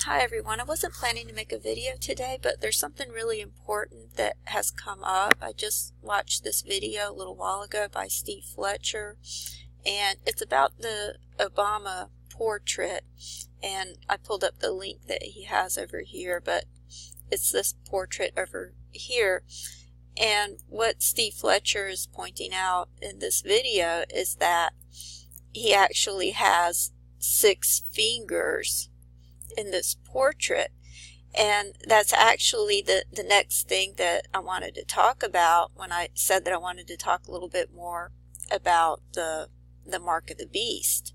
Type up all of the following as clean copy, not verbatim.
Hi everyone, I wasn't planning to make a video today, but there's something really important that has come up. I just watched this video a little while ago by Steve Fletcher, and it's about the Obama portrait, and I pulled up the link that he has over here, but it's this portrait over here. And what Steve Fletcher is pointing out in this video is that he actually has 6 fingers in this portrait, and that's actually the next thing that I wanted to talk about when I said that I wanted to talk a little bit more about the mark of the beast.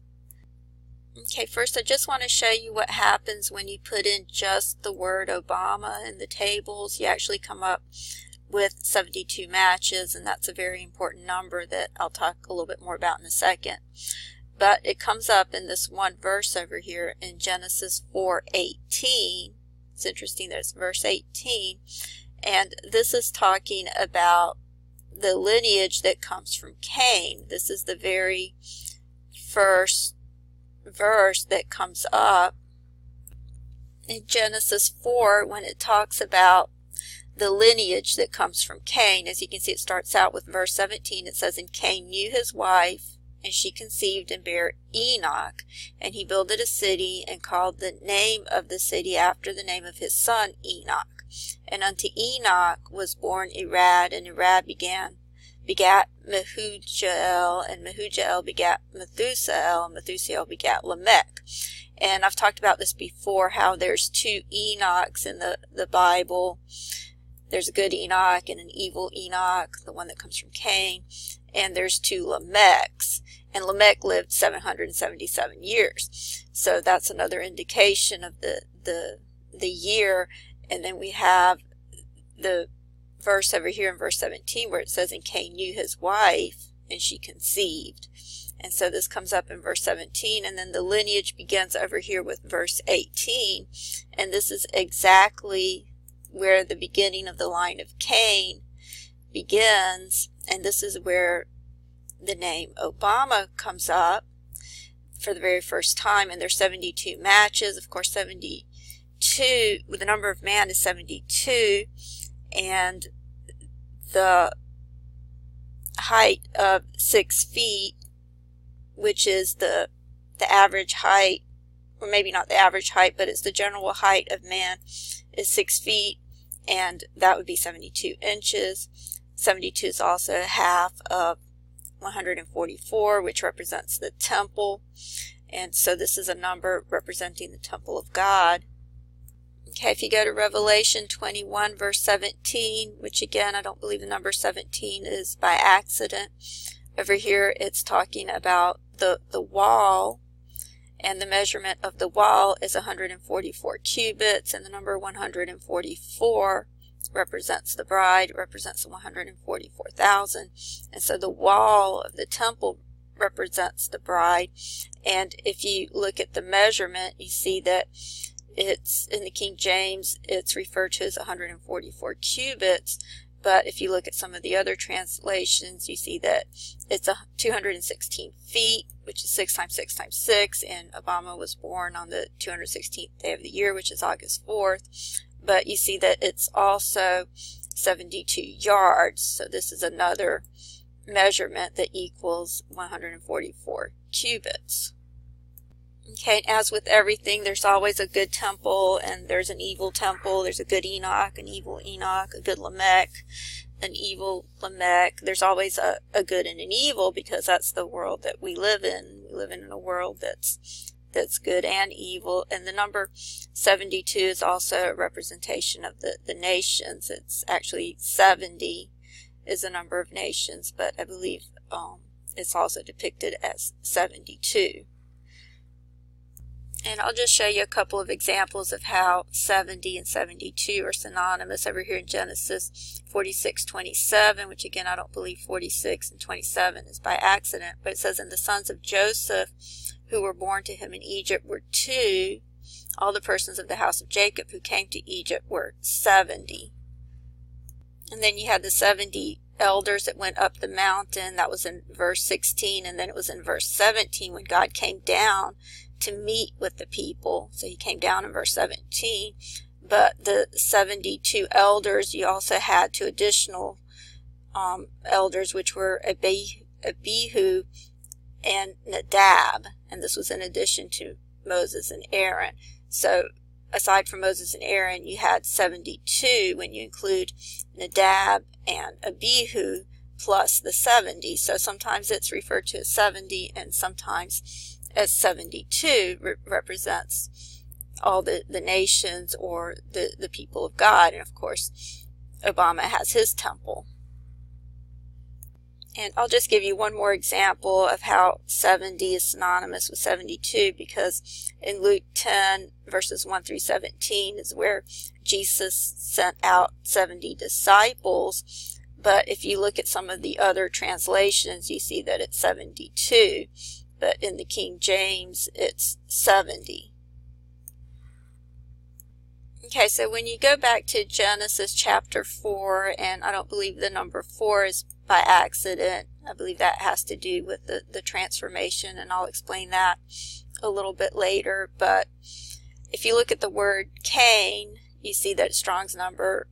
Okay, first I just want to show you what happens when you put in just the word Obama in the tables. You actually come up with 72 matches, and that's a very important number that I'll talk a little bit more about in a second. But it comes up in this one verse over here in Genesis 4:18. It's interesting that it's verse 18. And this is talking about the lineage that comes from Cain. This is the very first verse that comes up in Genesis 4 when it talks about the lineage that comes from Cain. As you can see, it starts out with verse 17. It says, "And Cain knew his wife, and she conceived and bare Enoch. And he builded a city, and called the name of the city after the name of his son Enoch. And unto Enoch was born Irad, and Irad begat Mehujael, and Mehujael begat Methusael, and Methusael begat Lamech." And I've talked about this before, how there's 2 Enochs in the Bible. There's a good Enoch and an evil Enoch, the one that comes from Cain. And there's 2 Lamechs, and Lamech lived 777 years. So that's another indication of the year. And then we have the verse over here in verse 17 where it says, "And Cain knew his wife, and she conceived." And so this comes up in verse 17, and then the lineage begins over here with verse 18. And this is exactly where the beginning of the line of Cain begins, and this is where the name Obama comes up for the very first time. And there's 72 matches. Of course, 72, the number of man is 72, and the height of 6 feet, which is the average height, or maybe not the average height, but it's the general height of man, is 6 feet, and that would be 72 inches. 72 is also half of 144, which represents the temple. And so this is a number representing the temple of God. Okay, if you go to Revelation 21, verse 17, which again, I don't believe the number 17 is by accident. Over here, it's talking about the wall, and the measurement of the wall is 144 cubits, and the number 144 represents the bride, represents the 144,000. And so the wall of the temple represents the bride. And if you look at the measurement, you see that it's in the King James, it's referred to as 144 cubits. But if you look at some of the other translations, you see that it's 216 feet, which is 6 times 6 times 6. And Obama was born on the 216th day of the year, which is August 4th. But you see that it's also 72 yards. So this is another measurement that equals 144 cubits. Okay, as with everything, there's always a good temple, and there's an evil temple. There's a good Enoch, an evil Enoch, a good Lamech, an evil Lamech. There's always a good and an evil, because that's the world that we live in. We live in a world that's good and evil. And the number 72 is also a representation of the nations. It's actually 70 is the number of nations, but I believe it's also depicted as 72. And I'll just show you a couple of examples of how 70 and 72 are synonymous over here in Genesis 46:27, which again, I don't believe 46 and 27 is by accident, but it says, "And the sons of Joseph who were born to him in Egypt were 2. All the persons of the house of Jacob who came to Egypt were 70. And then you had the 70 elders that went up the mountain. That was in verse 16. And then it was in verse 17 when God came down to meet with the people. So he came down in verse 17. But the 72 elders, you also had two additional elders, which were Abihu and Nadab. And this was in addition to Moses and Aaron. So aside from Moses and Aaron, you had 72 when you include Nadab and Abihu plus the 70. So sometimes it's referred to as 70 and sometimes as 72 represents all the nations or the people of God. And of course, Obama has his temple. And I'll just give you one more example of how 70 is synonymous with 72, because in Luke 10 verses 1 through 17 is where Jesus sent out 70 disciples. But if you look at some of the other translations, you see that it's 72. But in the King James, it's 70. Okay, so when you go back to Genesis chapter 4, and I don't believe the number 4 is by accident. I believe that has to do with the transformation, and I'll explain that a little bit later. But if you look at the word Cain, you see that it's Strong's number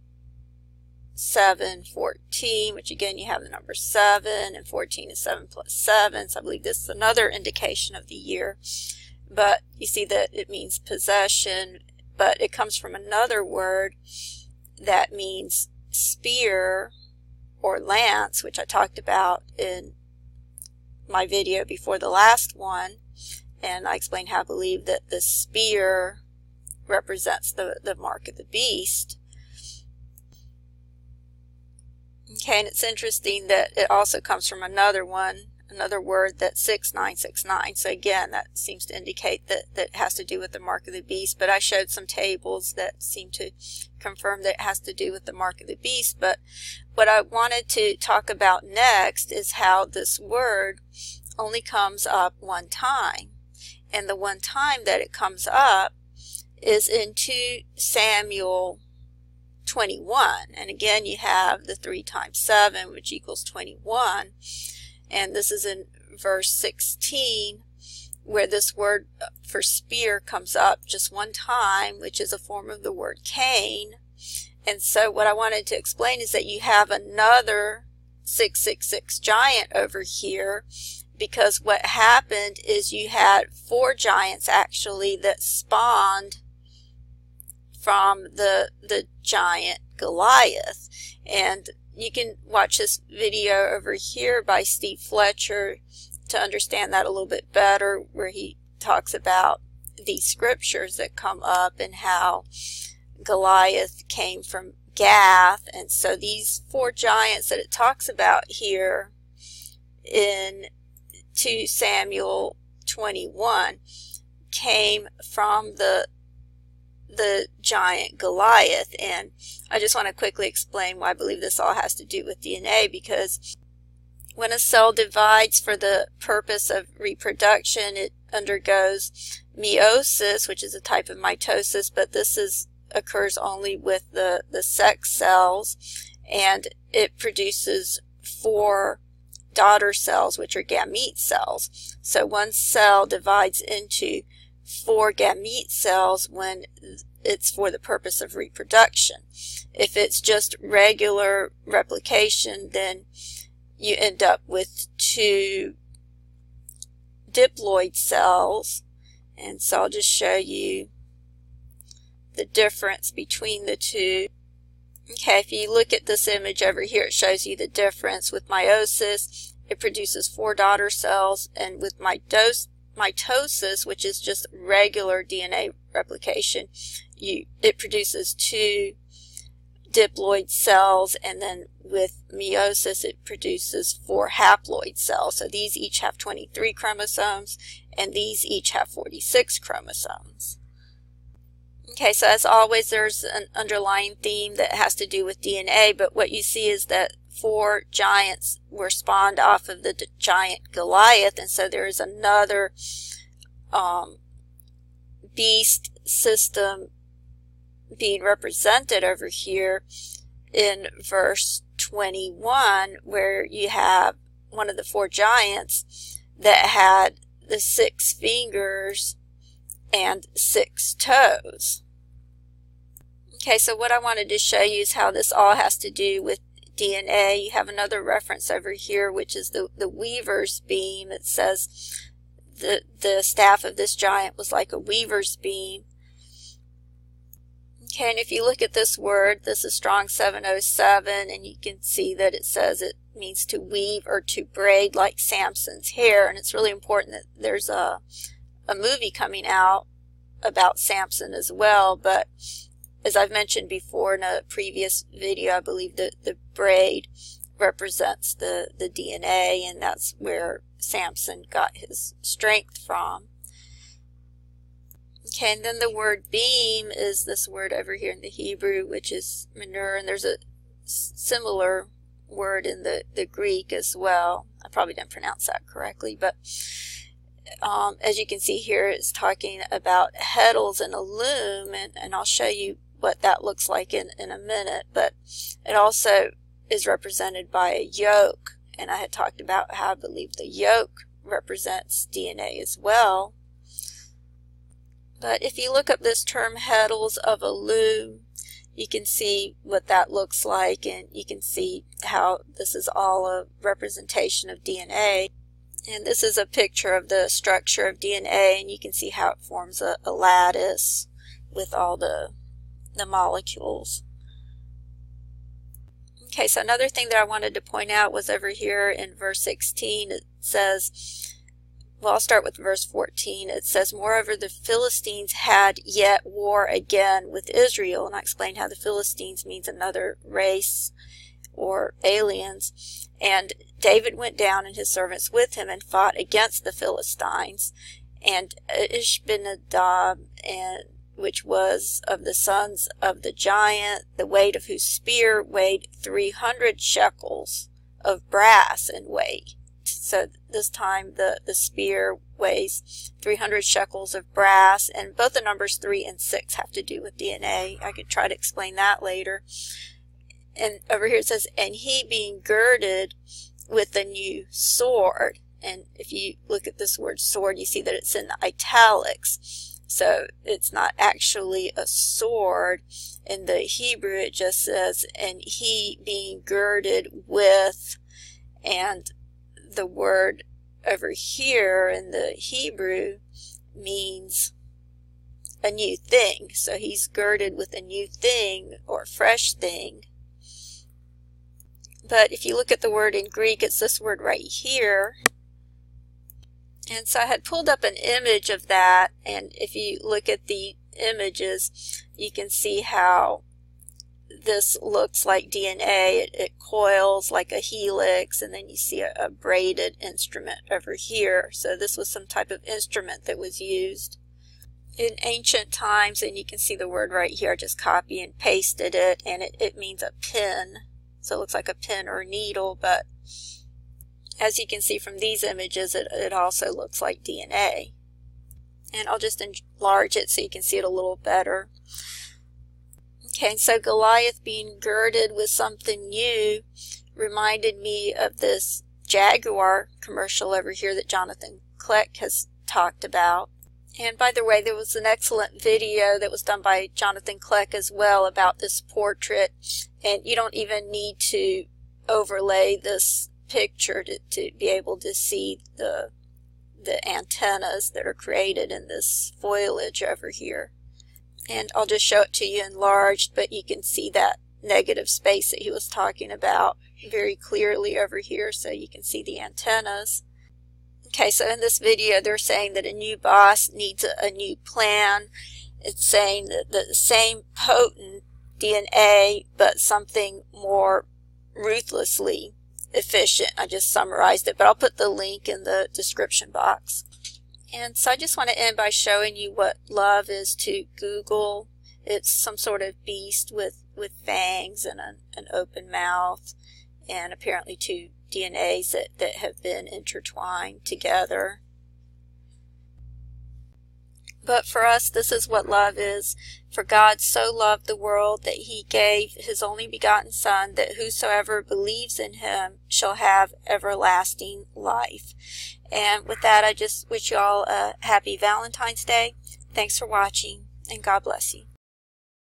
714, which again you have the number 7, and 14 is 7 plus 7. So I believe this is another indication of the year. But you see that it means possession, but it comes from another word that means spear or lance, which I talked about in my video before the last one. And I explained how I believe that the spear represents the mark of the beast. Okay, and it's interesting that it also comes from another word that's 6969. So again, that seems to indicate that it has to do with the mark of the beast. But I showed some tables that seem to confirm that it has to do with the mark of the beast. But what I wanted to talk about next is how this word only comes up one time. And the one time that it comes up is in 2 Samuel 21. And again, you have the 3 times 7, which equals 21. And this is in verse 16, where this word for spear comes up just one time, which is a form of the word Cain. And so what I wanted to explain is that you have another 666 giant over here, because what happened is you had 4 giants actually that spawned from the giant Goliath. And you can watch this video over here by Steve Fletcher to understand that a little bit better, where he talks about these scriptures that come up and how Goliath came from Gath. And so these 4 giants that it talks about here in 2 Samuel 21 came from the giant Goliath. And I just want to quickly explain why I believe this all has to do with DNA, because when a cell divides for the purpose of reproduction, it undergoes meiosis, which is a type of mitosis, but this occurs only with the sex cells, and it produces 4 daughter cells, which are gamete cells. So one cell divides into 4 gamete cells when it's for the purpose of reproduction. If it's just regular replication, then you end up with 2 diploid cells. And so I'll just show you the difference between the two. Okay, if you look at this image over here, it shows you the difference. With meiosis, it produces 4 daughter cells, and with mitosis, which is just regular DNA replication, it produces 2 diploid cells, and then with meiosis it produces 4 haploid cells. So these each have 23 chromosomes, and these each have 46 chromosomes. Okay, so as always, there's an underlying theme that has to do with DNA, but what you see is that 4 giants were spawned off of the giant Goliath, and so there is another beast system being represented over here in verse 21, where you have one of the 4 giants that had the 6 fingers and 6 toes. Okay, so what I wanted to show you is how this all has to do with DNA. You have another reference over here, which is the weaver's beam. It says the staff of this giant was like a weaver's beam. Okay, and if you look at this word, this is Strong 707, and you can see that it says it means to weave or to braid like Samson's hair. And it's really important that there's a movie coming out about Samson as well, but as I've mentioned before in a previous video, I believe that the braid represents the DNA, and that's where Samson got his strength from. Okay, and then the word beam is this word over here in the Hebrew, which is manure, and there's a similar word in the Greek as well. I probably didn't pronounce that correctly, but as you can see here, it's talking about heddles and a loom, and I'll show you what that looks like in a minute, but it also is represented by a yoke, and I had talked about how I believe the yoke represents DNA as well. But if you look up this term heddles of a loom, you can see what that looks like, and you can see how this is all a representation of DNA. And this is a picture of the structure of DNA, and you can see how it forms a lattice with all the molecules. Okay, so another thing that I wanted to point out was over here in verse 16. It says, well, I'll start with verse 14. It says, moreover, the Philistines had yet war again with Israel. And I explained how the Philistines means another race or aliens. And David went down and his servants with him and fought against the Philistines. And Ishbenadab, which was of the sons of the giant, the weight of whose spear weighed 300 shekels of brass in weight. So this time the spear weighs 300 shekels of brass, and both the numbers 3 and 6 have to do with DNA. I could try to explain that later. And over here it says, and he being girded with a new sword. And if you look at this word sword, you see that it's in the italics. So it's not actually a sword. In the Hebrew, it just says, and he being girded with, and the word over here in the Hebrew means a new thing. So he's girded with a new thing or fresh thing. But if you look at the word in Greek, it's this word right here. And so I had pulled up an image of that, and if you look at the images, you can see how this looks like DNA. It coils like a helix, and then you see a braided instrument over here. So this was some type of instrument that was used in ancient times, and you can see the word right here. I just copy and pasted it, and it means a pin. So it looks like a pin or a needle, but as you can see from these images, it also looks like DNA. And I'll just enlarge it so you can see it a little better. Okay, so Goliath being girded with something new reminded me of this Jaguar commercial over here that Jonathan Kleck has talked about. And by the way, there was an excellent video that was done by Jonathan Kleck as well about this portrait. And you don't even need to overlay this picture to be able to see the antennas that are created in this foliage over here. And I'll just show it to you enlarged, but you can see that negative space that he was talking about very clearly over here, so you can see the antennas. Okay, so in this video they're saying that a new boss needs a new plan. It's saying that the same potent DNA, but something more ruthlessly efficient. I just summarized it, but I'll put the link in the description box. And so I just want to end by showing you what love is to Google. It's some sort of beast with fangs and an open mouth, and apparently 2 DNAs that have been intertwined together. But for us, this is what love is. For God so loved the world that he gave his only begotten Son, that whosoever believes in him shall have everlasting life. And with that, I just wish you all a happy Valentine's Day. Thanks for watching, and God bless you.